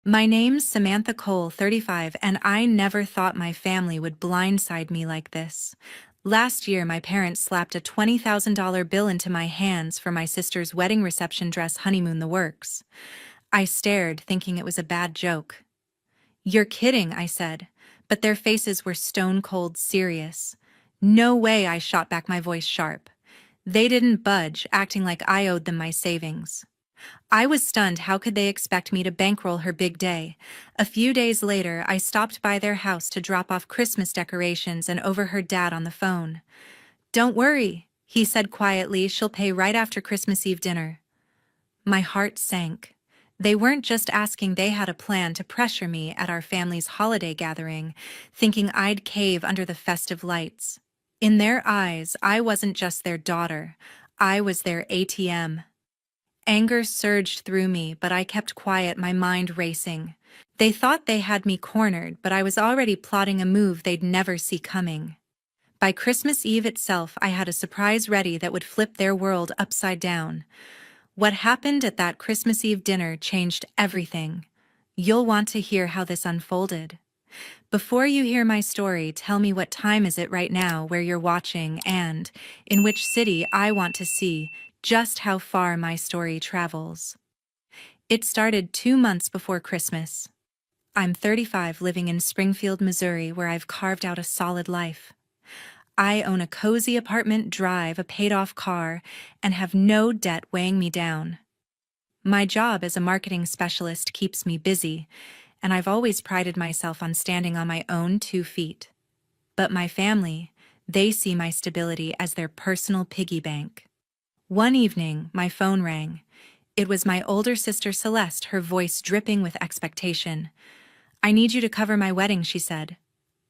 My name's Samantha Cole, 35, and I never thought my family would blindside me like this. Last year, my parents slapped a $20,000 bill into my hands for my sister's wedding reception dress, honeymoon, the works. I stared, thinking it was a bad joke. "You're kidding," I said, but their faces were stone-cold serious. "No way," I shot back, my voice sharp. They didn't budge, acting like I owed them my savings. I was stunned. How could they expect me to bankroll her big day? A few days later, I stopped by their house to drop off Christmas decorations and overheard Dad on the phone. "Don't worry," he said quietly, "she'll pay right after Christmas Eve dinner." My heart sank. They weren't just asking, they had a plan to pressure me at our family's holiday gathering, thinking I'd cave under the festive lights. In their eyes, I wasn't just their daughter, I was their ATM. Anger surged through me, but I kept quiet, my mind racing. They thought they had me cornered, but I was already plotting a move they'd never see coming. By Christmas Eve itself, I had a surprise ready that would flip their world upside down. What happened at that Christmas Eve dinner changed everything. You'll want to hear how this unfolded. Before you hear my story, tell me, what time is it right now where you're watching, and in which city? I want to see just how far my story travels. It started 2 months before Christmas. I'm 35, living in Springfield, Missouri, where I've carved out a solid life. I own a cozy apartment, drive a paid-off car, and have no debt weighing me down. My job as a marketing specialist keeps me busy, and I've always prided myself on standing on my own 2 feet. But my family, they see my stability as their personal piggy bank. One evening, my phone rang. It was my older sister Celeste, her voice dripping with expectation. "I need you to cover my wedding," she said.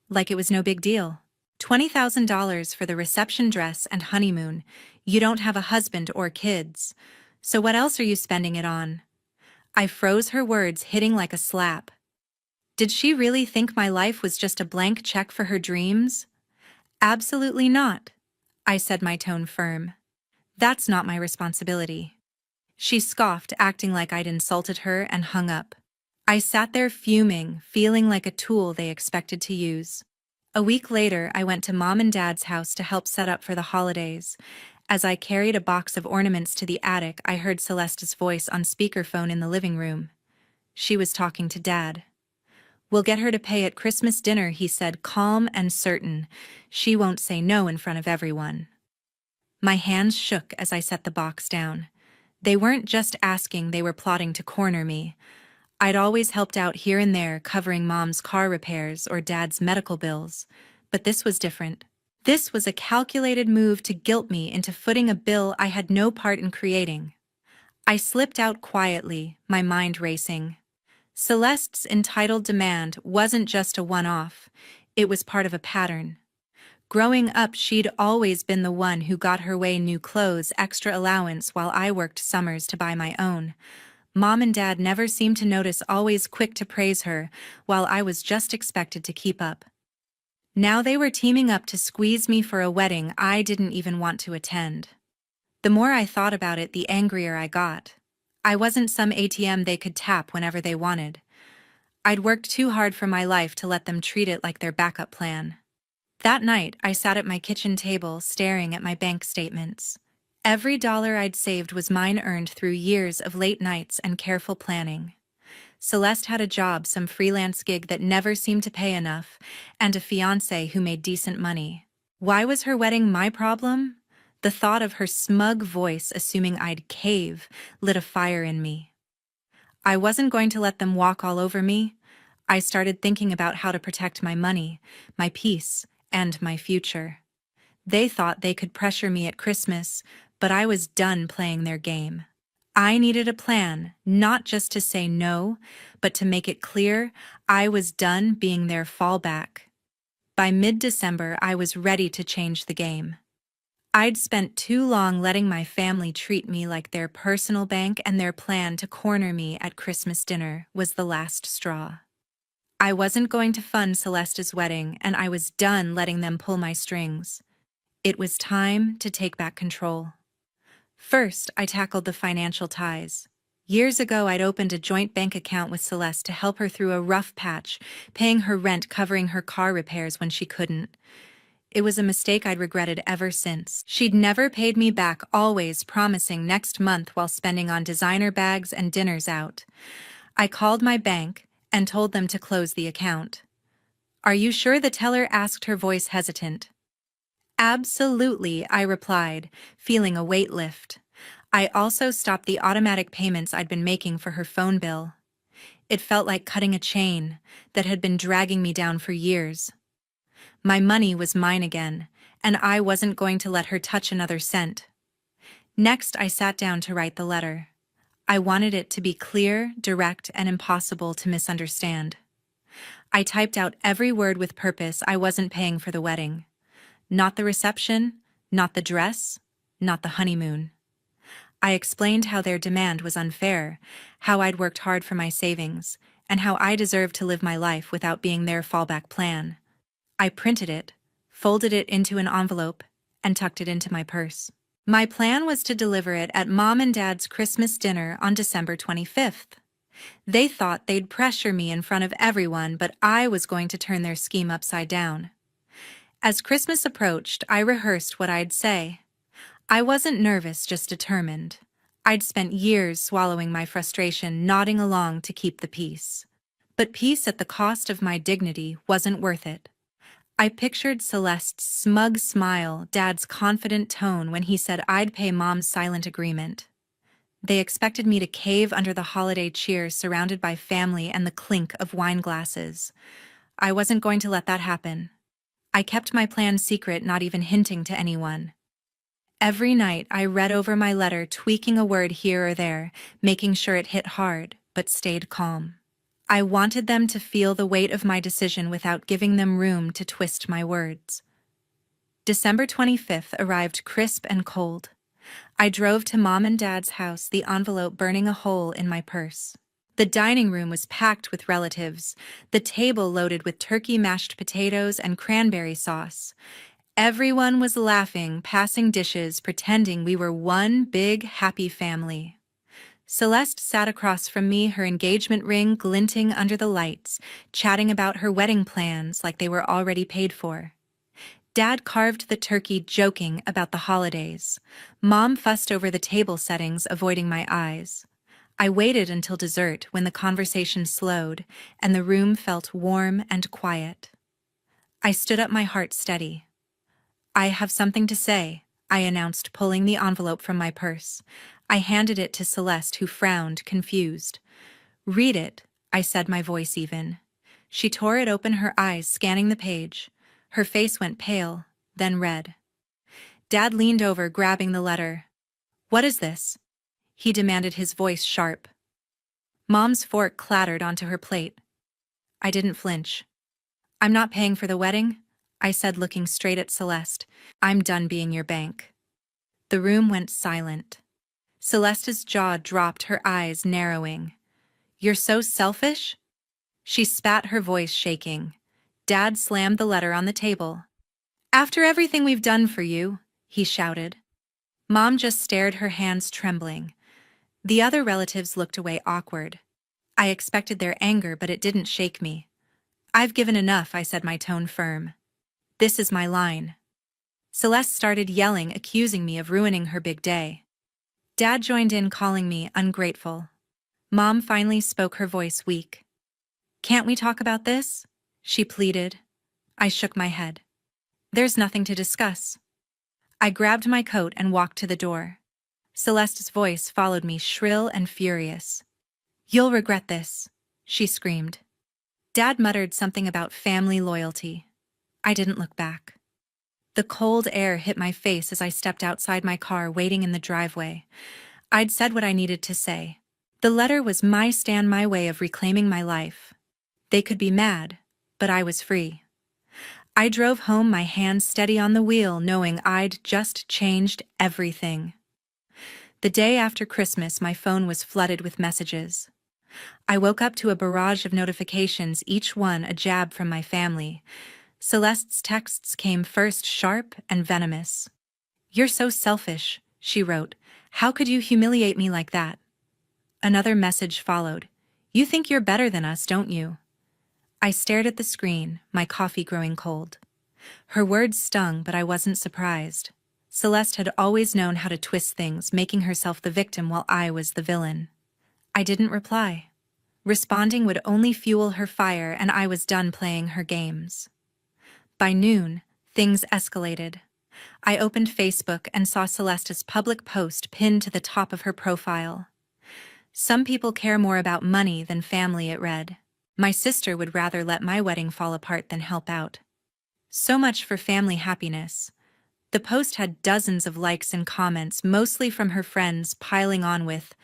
Like it was no big deal. $20,000 for the reception dress and honeymoon. You don't have a husband or kids. So what else are you spending it on? I froze, her words hitting like a slap. Did she really think my life was just a blank check for her dreams? Absolutely not, I said, my tone firm. That's not my responsibility. She scoffed, acting like I'd insulted her, and hung up. I sat there fuming, feeling like a tool they expected to use. A week later, I went to Mom and Dad's house to help set up for the holidays. As I carried a box of ornaments to the attic, I heard Celeste's voice on speakerphone in the living room. She was talking to Dad. "We'll get her to pay at Christmas dinner," he said, calm and certain. "She won't say no in front of everyone." My hands shook as I set the box down. They weren't just asking, they were plotting to corner me. I'd always helped out here and there, covering Mom's car repairs or Dad's medical bills. But this was different. This was a calculated move to guilt me into footing a bill I had no part in creating. I slipped out quietly, my mind racing. Celeste's entitled demand wasn't just a one-off, it was part of a pattern. Growing up, she'd always been the one who got her way: new clothes, extra allowance, while I worked summers to buy my own. Mom and Dad never seemed to notice, always quick to praise her, while I was just expected to keep up. Now they were teaming up to squeeze me for a wedding I didn't even want to attend. The more I thought about it, the angrier I got. I wasn't some ATM they could tap whenever they wanted. I'd worked too hard for my life to let them treat it like their backup plan. That night, I sat at my kitchen table, staring at my bank statements. Every dollar I'd saved was mine, earned through years of late nights and careful planning. Celeste had a job, some freelance gig that never seemed to pay enough, and a fiancé who made decent money. Why was her wedding my problem? The thought of her smug voice, assuming I'd cave, lit a fire in me. I wasn't going to let them walk all over me. I started thinking about how to protect my money, my peace, and my future. They thought they could pressure me at Christmas, but I was done playing their game. I needed a plan, not just to say no, but to make it clear I was done being their fallback. By mid-December, I was ready to change the game. I'd spent too long letting my family treat me like their personal bank, and their plan to corner me at Christmas dinner was the last straw. I wasn't going to fund Celeste's wedding, and I was done letting them pull my strings. It was time to take back control. First, I tackled the financial ties. Years ago, I'd opened a joint bank account with Celeste to help her through a rough patch, paying her rent, covering her car repairs when she couldn't. It was a mistake I'd regretted ever since. She'd never paid me back, always promising next month while spending on designer bags and dinners out. I called my bank and told them to close the account. "Are you sure?" the teller asked, her voice hesitant. "Absolutely," I replied, feeling a weight lift. I also stopped the automatic payments I'd been making for her phone bill. It felt like cutting a chain that had been dragging me down for years. My money was mine again, and I wasn't going to let her touch another cent. Next, I sat down to write the letter. I wanted it to be clear, direct, and impossible to misunderstand. I typed out every word with purpose. I wasn't paying for the wedding. Not the reception, not the dress, not the honeymoon. I explained how their demand was unfair, how I'd worked hard for my savings, and how I deserved to live my life without being their fallback plan. I printed it, folded it into an envelope, and tucked it into my purse. My plan was to deliver it at Mom and Dad's Christmas dinner on December 25th. They thought they'd pressure me in front of everyone, but I was going to turn their scheme upside down. As Christmas approached, I rehearsed what I'd say. I wasn't nervous, just determined. I'd spent years swallowing my frustration, nodding along to keep the peace. But peace at the cost of my dignity wasn't worth it. I pictured Celeste's smug smile, Dad's confident tone when he said I'd pay Mom's silent agreement. They expected me to cave under the holiday cheer, surrounded by family and the clink of wine glasses. I wasn't going to let that happen. I kept my plan secret, not even hinting to anyone. Every night I read over my letter, tweaking a word here or there, making sure it hit hard, but stayed calm. I wanted them to feel the weight of my decision without giving them room to twist my words. December 25th arrived crisp and cold. I drove to Mom and Dad's house, the envelope burning a hole in my purse. The dining room was packed with relatives, the table loaded with turkey, mashed potatoes, and cranberry sauce. Everyone was laughing, passing dishes, pretending we were one big, happy family. Celeste sat across from me, her engagement ring glinting under the lights, chatting about her wedding plans like they were already paid for. Dad carved the turkey, joking about the holidays. Mom fussed over the table settings, avoiding my eyes. I waited until dessert, when the conversation slowed and the room felt warm and quiet. I stood up, my heart steady. "I have something to say," I announced, pulling the envelope from my purse. I handed it to Celeste, who frowned, confused. "Read it," I said, my voice even. She tore it open, her eyes scanning the page. Her face went pale, then red. Dad leaned over, grabbing the letter. "What is this?" he demanded, his voice sharp. Mom's fork clattered onto her plate. I didn't flinch. "I'm not paying for the wedding," I said, looking straight at Celeste. "I'm done being your bank." The room went silent. Celeste's jaw dropped, her eyes narrowing. "You're so selfish?" She spat, her voice shaking. Dad slammed the letter on the table. "After everything we've done for you," he shouted. Mom just stared, her hands trembling. The other relatives looked away, awkward. I expected their anger, but it didn't shake me. "I've given enough," I said, my tone firm. "This is my line." Celeste started yelling, accusing me of ruining her big day. Dad joined in, calling me ungrateful. Mom finally spoke, her voice weak. "Can't we talk about this?" she pleaded. I shook my head. "There's nothing to discuss." I grabbed my coat and walked to the door. Celeste's voice followed me, shrill and furious. "You'll regret this," she screamed. Dad muttered something about family loyalty. I didn't look back. The cold air hit my face as I stepped outside my car, waiting in the driveway. I'd said what I needed to say. The letter was my stand, my way of reclaiming my life. They could be mad, but I was free. I drove home, my hands steady on the wheel, knowing I'd just changed everything. The day after Christmas, my phone was flooded with messages. I woke up to a barrage of notifications, each one a jab from my family. Celeste's texts came first, sharp and venomous. "You're so selfish," she wrote. "How could you humiliate me like that?" Another message followed. You think you're better than us, don't you? I stared at the screen, my coffee growing cold. Her words stung, but I wasn't surprised. Celeste had always known how to twist things, making herself the victim while I was the villain. I didn't reply. Responding would only fuel her fire, and I was done playing her games. By noon, things escalated. I opened Facebook and saw Celeste's public post pinned to the top of her profile. Some people care more about money than family, it read. My sister would rather let my wedding fall apart than help out. So much for family happiness. The post had dozens of likes and comments, mostly from her friends, piling on with,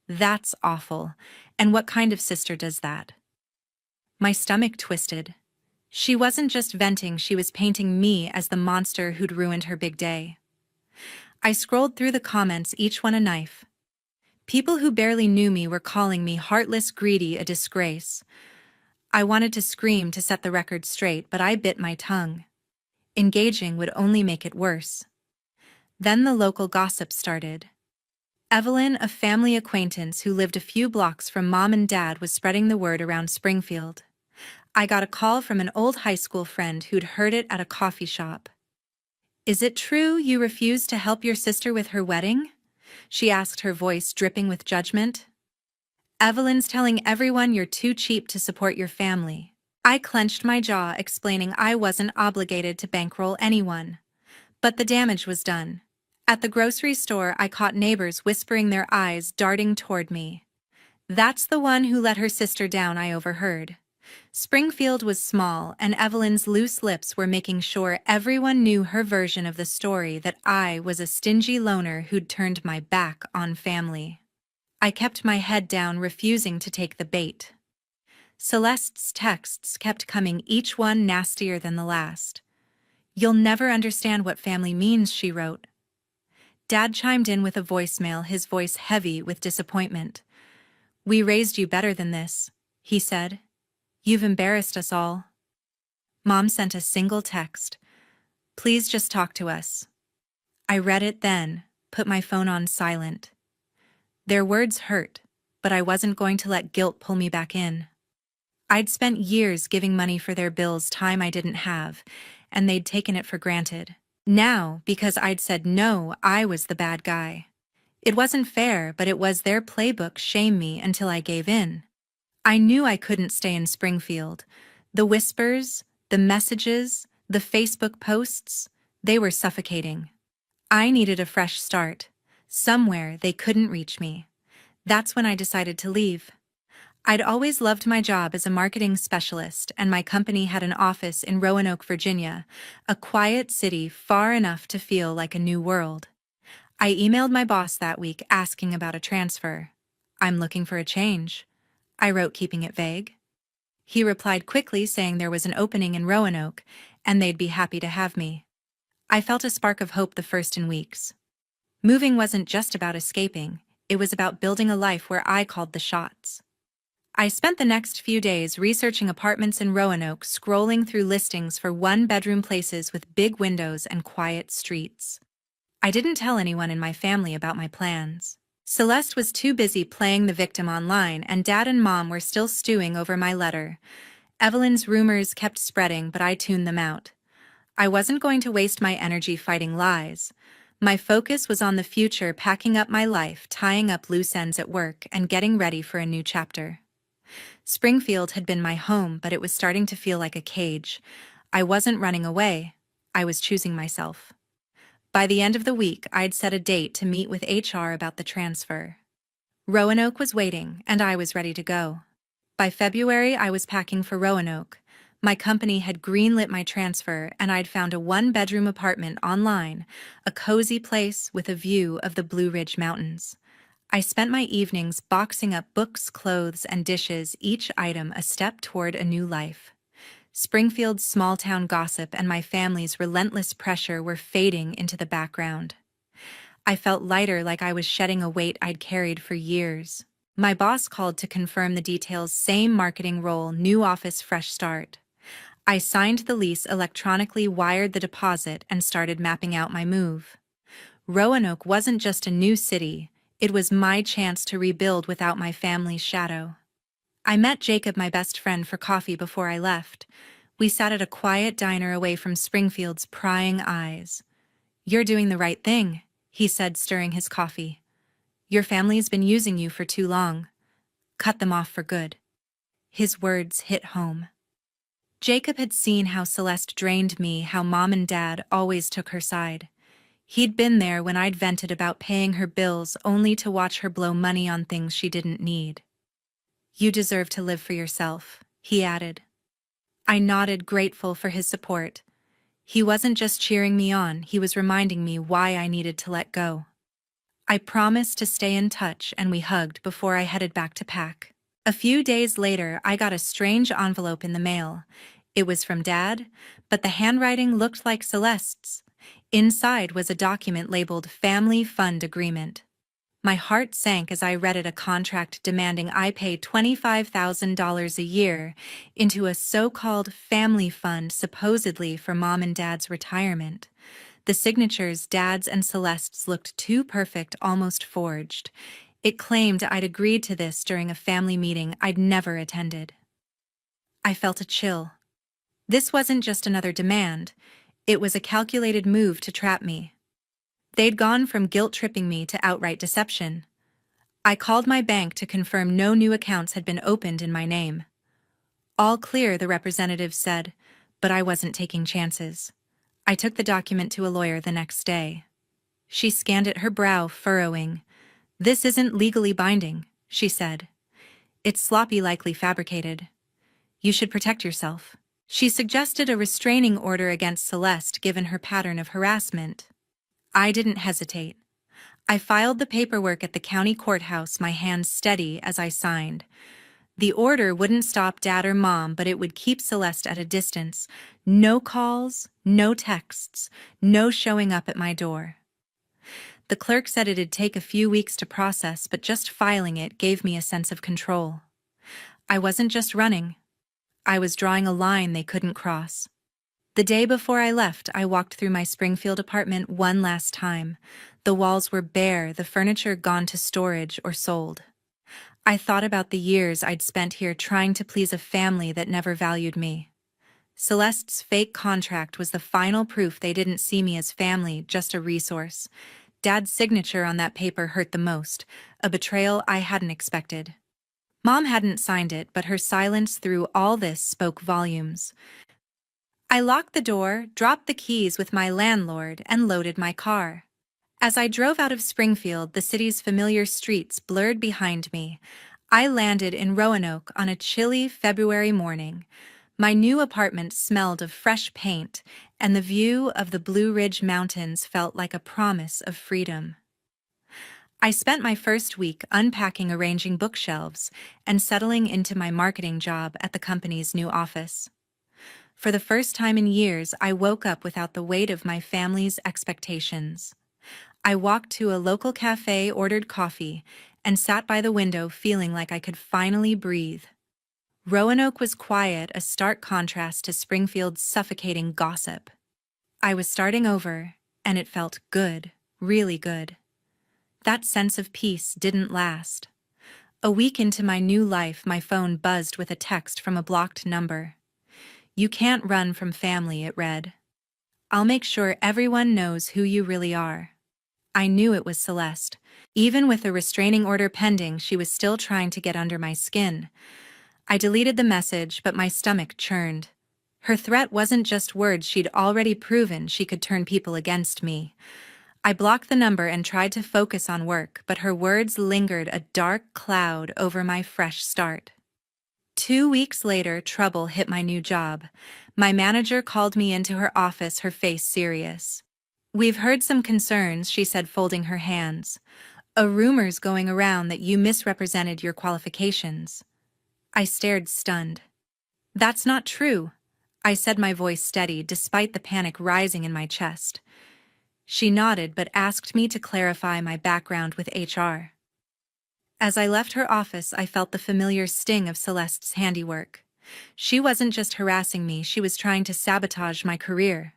"That's awful, and what kind of sister does that?" My stomach twisted. She wasn't just venting, she was painting me as the monster who'd ruined her big day. I scrolled through the comments, each one a knife. People who barely knew me were calling me heartless, greedy, a disgrace. I wanted to scream to set the record straight, but I bit my tongue. Engaging would only make it worse. Then the local gossip started. Evelyn, a family acquaintance who lived a few blocks from Mom and Dad, was spreading the word around Springfield. I got a call from an old high school friend who'd heard it at a coffee shop. "Is it true you refused to help your sister with her wedding?" she asked, her voice dripping with judgment. "Evelyn's telling everyone you're too cheap to support your family." I clenched my jaw, explaining I wasn't obligated to bankroll anyone. But the damage was done. At the grocery store, I caught neighbors whispering, their eyes darting toward me. "That's the one who let her sister down," I overheard. Springfield was small, and Evelyn's loose lips were making sure everyone knew her version of the story, that I was a stingy loner who'd turned my back on family. I kept my head down, refusing to take the bait. Celeste's texts kept coming, each one nastier than the last. "You'll never understand what family means," she wrote. Dad chimed in with a voicemail, his voice heavy with disappointment. "We raised you better than this," he said. "You've embarrassed us all." Mom sent a single text. "Please just talk to us." I read it, then put my phone on silent. Their words hurt, but I wasn't going to let guilt pull me back in. I'd spent years giving money for their bills, time I didn't have, and they'd taken it for granted. Now, because I'd said no, I was the bad guy. It wasn't fair, but it was their playbook: shame me until I gave in. I knew I couldn't stay in Springfield. The whispers, the messages, the Facebook posts, they were suffocating. I needed a fresh start, somewhere they couldn't reach me. That's when I decided to leave. I'd always loved my job as a marketing specialist, and my company had an office in Roanoke, Virginia, a quiet city far enough to feel like a new world. I emailed my boss that week asking about a transfer. "I'm looking for a change," I wrote, keeping it vague. He replied quickly, saying there was an opening in Roanoke, and they'd be happy to have me. I felt a spark of hope, the first in weeks. Moving wasn't just about escaping, it was about building a life where I called the shots. I spent the next few days researching apartments in Roanoke, scrolling through listings for one-bedroom places with big windows and quiet streets. I didn't tell anyone in my family about my plans. Celeste was too busy playing the victim online, and Dad and Mom were still stewing over my letter. Evelyn's rumors kept spreading, but I tuned them out. I wasn't going to waste my energy fighting lies. My focus was on the future, packing up my life, tying up loose ends at work, and getting ready for a new chapter. Springfield had been my home, but it was starting to feel like a cage. I wasn't running away. I was choosing myself. By the end of the week, I'd set a date to meet with HR about the transfer. Roanoke was waiting, and I was ready to go. By February, I was packing for Roanoke. My company had greenlit my transfer, and I'd found a one-bedroom apartment online, a cozy place with a view of the Blue Ridge Mountains. I spent my evenings boxing up books, clothes, and dishes, each item a step toward a new life. Springfield's small-town gossip and my family's relentless pressure were fading into the background. I felt lighter, like I was shedding a weight I'd carried for years. My boss called to confirm the details: same marketing role, new office, fresh start. I signed the lease electronically, wired the deposit, and started mapping out my move. Roanoke wasn't just a new city, It was my chance to rebuild without my family's shadow. I met Jacob, my best friend, for coffee before I left. We sat at a quiet diner away from Springfield's prying eyes. "You're doing the right thing," he said, stirring his coffee. "Your family's been using you for too long. Cut them off for good." His words hit home. Jacob had seen how Celeste drained me, how Mom and Dad always took her side. He'd been there when I'd vented about paying her bills only to watch her blow money on things she didn't need. "You deserve to live for yourself," he added. I nodded, grateful for his support. He wasn't just cheering me on, he was reminding me why I needed to let go. I promised to stay in touch, and we hugged before I headed back to pack. A few days later, I got a strange envelope in the mail. It was from Dad, but the handwriting looked like Celeste's. Inside was a document labeled Family Fund Agreement. My heart sank as I read it, a contract demanding I pay $25,000 a year into a so-called family fund supposedly for Mom and Dad's retirement. The signatures, Dad's and Celeste's, looked too perfect, almost forged. It claimed I'd agreed to this during a family meeting I'd never attended. I felt a chill. This wasn't just another demand. It was a calculated move to trap me. They'd gone from guilt-tripping me to outright deception. I called my bank to confirm no new accounts had been opened in my name. "All clear," the representative said, but I wasn't taking chances. I took the document to a lawyer the next day. She scanned it, her brow furrowing. "This isn't legally binding," she said. "It's sloppy, likely fabricated. You should protect yourself." She suggested a restraining order against Celeste given her pattern of harassment. I didn't hesitate. I filed the paperwork at the county courthouse, my hands steady as I signed. The order wouldn't stop Dad or Mom, but it would keep Celeste at a distance. No calls, no texts, no showing up at my door. The clerk said it'd take a few weeks to process, but just filing it gave me a sense of control. I wasn't just running. I was drawing a line they couldn't cross. The day before I left, I walked through my Springfield apartment one last time. The walls were bare, the furniture gone to storage or sold. I thought about the years I'd spent here trying to please a family that never valued me. Celeste's fake contract was the final proof they didn't see me as family, just a resource. Dad's signature on that paper hurt the most, a betrayal I hadn't expected. Mom hadn't signed it, but her silence through all this spoke volumes. I locked the door, dropped the keys with my landlord, and loaded my car. As I drove out of Springfield, the city's familiar streets blurred behind me. I landed in Roanoke on a chilly February morning. My new apartment smelled of fresh paint, and the view of the Blue Ridge Mountains felt like a promise of freedom. I spent my first week unpacking, arranging bookshelves, and settling into my marketing job at the company's new office. For the first time in years, I woke up without the weight of my family's expectations. I walked to a local cafe, ordered coffee, and sat by the window feeling like I could finally breathe. Roanoke was quiet, a stark contrast to Springfield's suffocating gossip. I was starting over, and it felt good, really good. That sense of peace didn't last. A week into my new life, my phone buzzed with a text from a blocked number. "You can't run from family," it read. "I'll make sure everyone knows who you really are." I knew it was Celeste. Even with a restraining order pending, she was still trying to get under my skin. I deleted the message, but my stomach churned. Her threat wasn't just words, she'd already proven she could turn people against me. I blocked the number and tried to focus on work, but her words lingered, a dark cloud over my fresh start. 2 weeks later, trouble hit my new job. My manager called me into her office, her face serious. "We've heard some concerns," she said, folding her hands. "A rumor's going around that you misrepresented your qualifications." I stared, stunned. "That's not true," I said, my voice steady, despite the panic rising in my chest. She nodded, but asked me to clarify my background with HR. As I left her office, I felt the familiar sting of Celeste's handiwork. She wasn't just harassing me, she was trying to sabotage my career.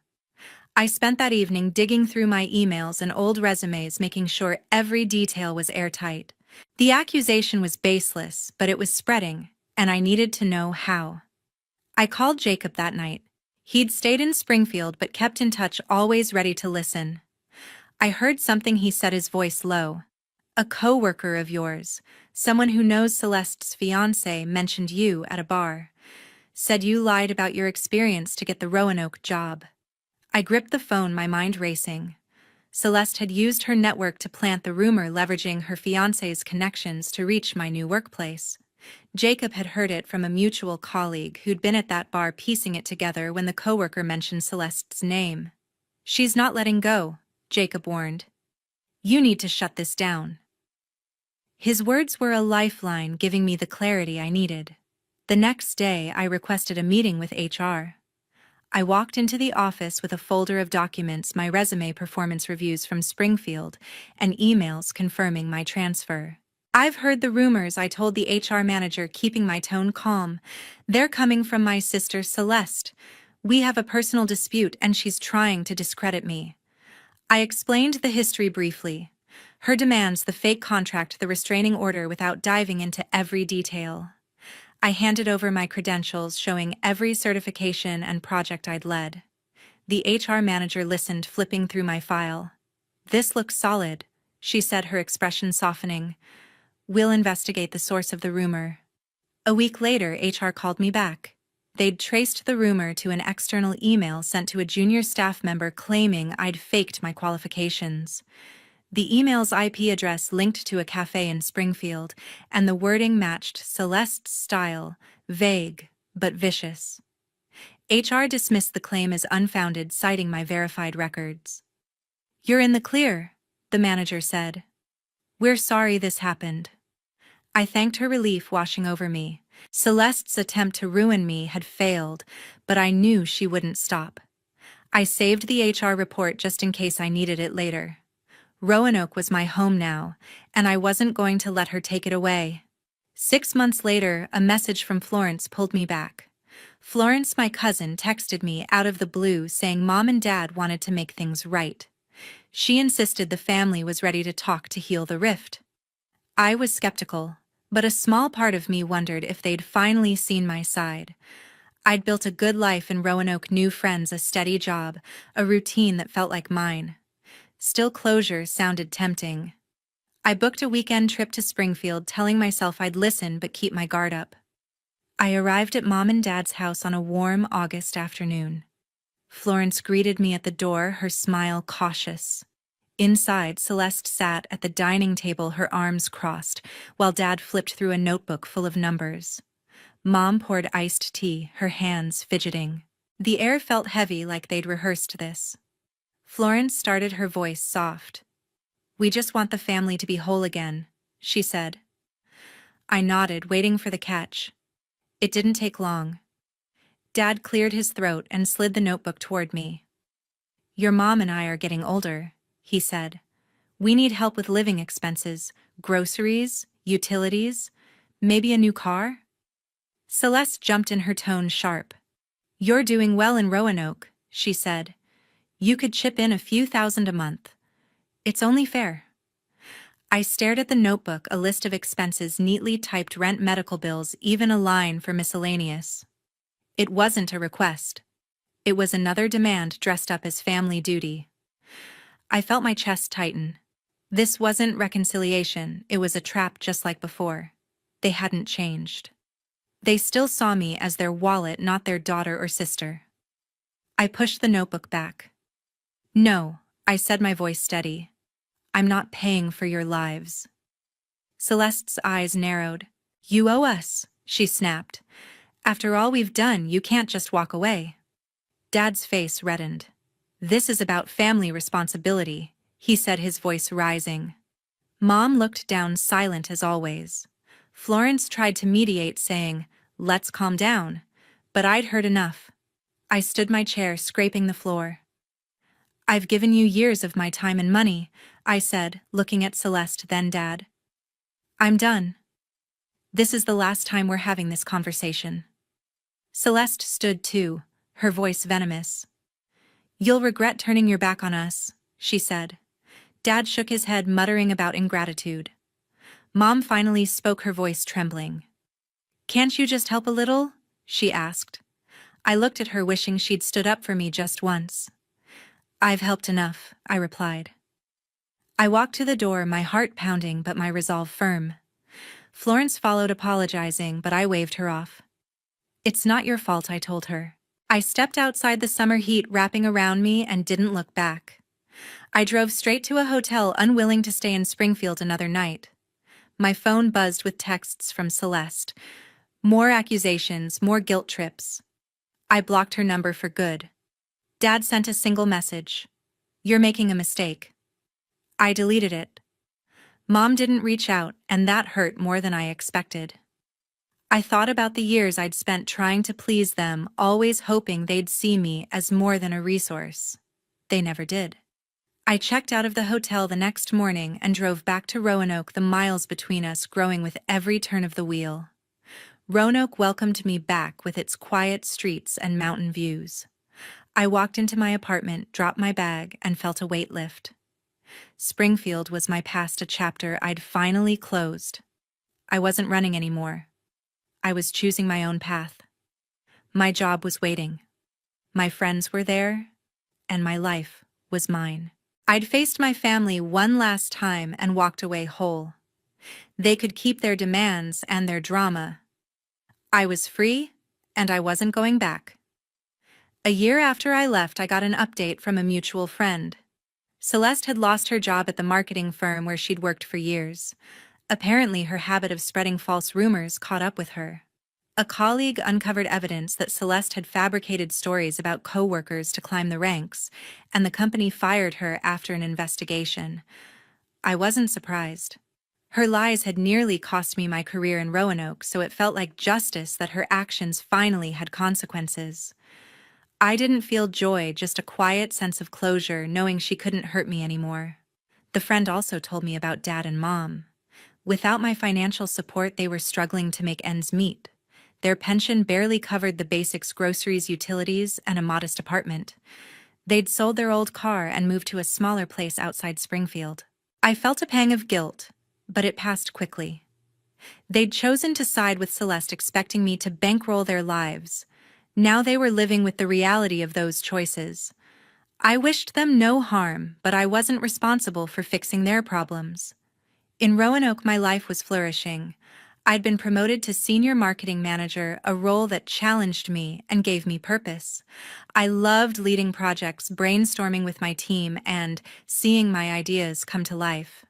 I spent that evening digging through my emails and old resumes, making sure every detail was airtight. The accusation was baseless, but it was spreading, and I needed to know how. I called Jacob that night. He'd stayed in Springfield but kept in touch, always ready to listen. I heard something, he said, his voice low. A coworker of yours, someone who knows Celeste's fiancé, mentioned you at a bar. Said you lied about your experience to get the Roanoke job. I gripped the phone, my mind racing. Celeste had used her network to plant the rumor, leveraging her fiancé's connections to reach my new workplace. Jacob had heard it from a mutual colleague who'd been at that bar, piecing it together when the coworker mentioned Celeste's name. She's not letting go, Jacob warned. You need to shut this down. His words were a lifeline, giving me the clarity I needed. The next day, I requested a meeting with HR. I walked into the office with a folder of documents, my resume, performance reviews from Springfield, and emails confirming my transfer. I've heard the rumors, I told the HR manager, keeping my tone calm. They're coming from my sister Celeste. We have a personal dispute and she's trying to discredit me. I explained the history briefly. Her demands, the fake contract, the restraining order, without diving into every detail. I handed over my credentials, showing every certification and project I'd led. The HR manager listened, flipping through my file. This looks solid, she said, her expression softening. We'll investigate the source of the rumor. A week later, HR called me back. They'd traced the rumor to an external email sent to a junior staff member claiming I'd faked my qualifications. The email's IP address linked to a cafe in Springfield, and the wording matched Celeste's style, vague but vicious. HR dismissed the claim as unfounded, citing my verified records. You're in the clear, the manager said. We're sorry this happened. I thanked her, relief washing over me. Celeste's attempt to ruin me had failed, but I knew she wouldn't stop. I saved the HR report just in case I needed it later. Roanoke was my home now, and I wasn't going to let her take it away. 6 months later, a message from Florence pulled me back. Florence, my cousin, texted me out of the blue saying Mom and Dad wanted to make things right. She insisted the family was ready to talk to heal the rift. I was skeptical, but a small part of me wondered if they'd finally seen my side. I'd built a good life in Roanoke, new friends, a steady job, a routine that felt like mine. Still, closure sounded tempting. I booked a weekend trip to Springfield, telling myself I'd listen but keep my guard up. I arrived at Mom and Dad's house on a warm August afternoon. Florence greeted me at the door, her smile cautious. Inside, Celeste sat at the dining table, her arms crossed, while Dad flipped through a notebook full of numbers. Mom poured iced tea, her hands fidgeting. The air felt heavy, like they'd rehearsed this. Florence started, her voice soft. We just want the family to be whole again, she said. I nodded, waiting for the catch. It didn't take long. Dad cleared his throat and slid the notebook toward me. Your mom and I are getting older, he said. We need help with living expenses, groceries, utilities, maybe a new car? Celeste jumped in, her tone sharp. You're doing well in Roanoke, she said. You could chip in a few thousand a month. It's only fair. I stared at the notebook, a list of expenses neatly typed: rent, medical bills, even a line for miscellaneous. It wasn't a request. It was another demand dressed up as family duty. I felt my chest tighten. This wasn't reconciliation, it was a trap, just like before. They hadn't changed. They still saw me as their wallet, not their daughter or sister. I pushed the notebook back. No, I said, my voice steady. I'm not paying for your lives. Celeste's eyes narrowed. You owe us, she snapped. After all we've done, you can't just walk away. Dad's face reddened. This is about family responsibility, he said, his voice rising. Mom looked down, silent as always. Florence tried to mediate, saying, let's calm down, but I'd heard enough. I stood my chair, scraping the floor. I've given you years of my time and money, I said, looking at Celeste, then Dad. I'm done. This is the last time we're having this conversation. Celeste stood too, her voice venomous. "You'll regret turning your back on us," she said. Dad shook his head, muttering about ingratitude. Mom finally spoke, her voice trembling. "Can't you just help a little?" she asked. I looked at her, wishing she'd stood up for me just once. "I've helped enough," I replied. I walked to the door, my heart pounding but my resolve firm. Florence followed, apologizing, but I waved her off. "It's not your fault," I told her. I stepped outside, the summer heat wrapping around me, and didn't look back. I drove straight to a hotel, unwilling to stay in Springfield another night. My phone buzzed with texts from Celeste. More accusations, more guilt trips. I blocked her number for good. Dad sent a single message. "You're making a mistake." I deleted it. Mom didn't reach out, and that hurt more than I expected. I thought about the years I'd spent trying to please them, always hoping they'd see me as more than a resource. They never did. I checked out of the hotel the next morning and drove back to Roanoke, the miles between us growing with every turn of the wheel. Roanoke welcomed me back with its quiet streets and mountain views. I walked into my apartment, dropped my bag, and felt a weight lift. Springfield was my past, a chapter I'd finally closed. I wasn't running anymore. I was choosing my own path. My job was waiting. My friends were there, and my life was mine. I'd faced my family one last time and walked away whole. They could keep their demands and their drama. I was free, and I wasn't going back. A year after I left, I got an update from a mutual friend. Celeste had lost her job at the marketing firm where she'd worked for years. Apparently, her habit of spreading false rumors caught up with her. A colleague uncovered evidence that Celeste had fabricated stories about co-workers to climb the ranks, and the company fired her after an investigation. I wasn't surprised. Her lies had nearly cost me my career in Roanoke, so it felt like justice that her actions finally had consequences. I didn't feel joy, just a quiet sense of closure, knowing she couldn't hurt me anymore. The friend also told me about Dad and Mom. Without my financial support, they were struggling to make ends meet. Their pension barely covered the basics: groceries, utilities, and a modest apartment. They'd sold their old car and moved to a smaller place outside Springfield. I felt a pang of guilt, but it passed quickly. They'd chosen to side with Celeste, expecting me to bankroll their lives. Now they were living with the reality of those choices. I wished them no harm, but I wasn't responsible for fixing their problems. In Roanoke, my life was flourishing. I'd been promoted to senior marketing manager, a role that challenged me and gave me purpose. I loved leading projects, brainstorming with my team, and seeing my ideas come to life.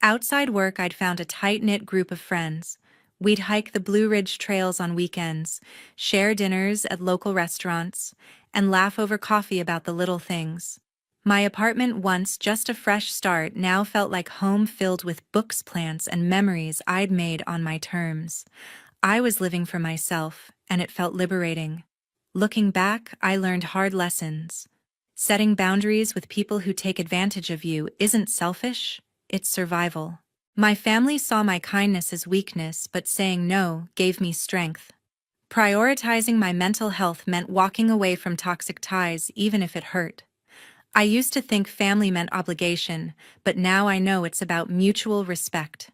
Outside work, I'd found a tight-knit group of friends. We'd hike the Blue Ridge trails on weekends, share dinners at local restaurants, and laugh over coffee about the little things. My apartment, once just a fresh start, now felt like home, filled with books, plants, and memories I'd made on my terms. I was living for myself, and it felt liberating. Looking back, I learned hard lessons. Setting boundaries with people who take advantage of you isn't selfish, it's survival. My family saw my kindness as weakness, but saying no gave me strength. Prioritizing my mental health meant walking away from toxic ties, even if it hurt. I used to think family meant obligation, but now I know it's about mutual respect.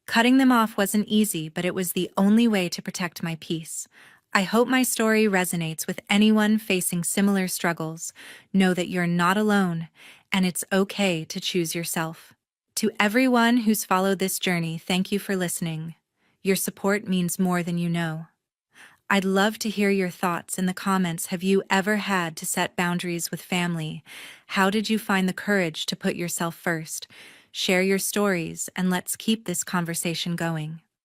Cutting them off wasn't easy, but it was the only way to protect my peace. I hope my story resonates with anyone facing similar struggles. Know that you're not alone, and it's okay to choose yourself. To everyone who's followed this journey, thank you for listening. Your support means more than you know. I'd love to hear your thoughts in the comments. Have you ever had to set boundaries with family? How did you find the courage to put yourself first? Share your stories, and let's keep this conversation going.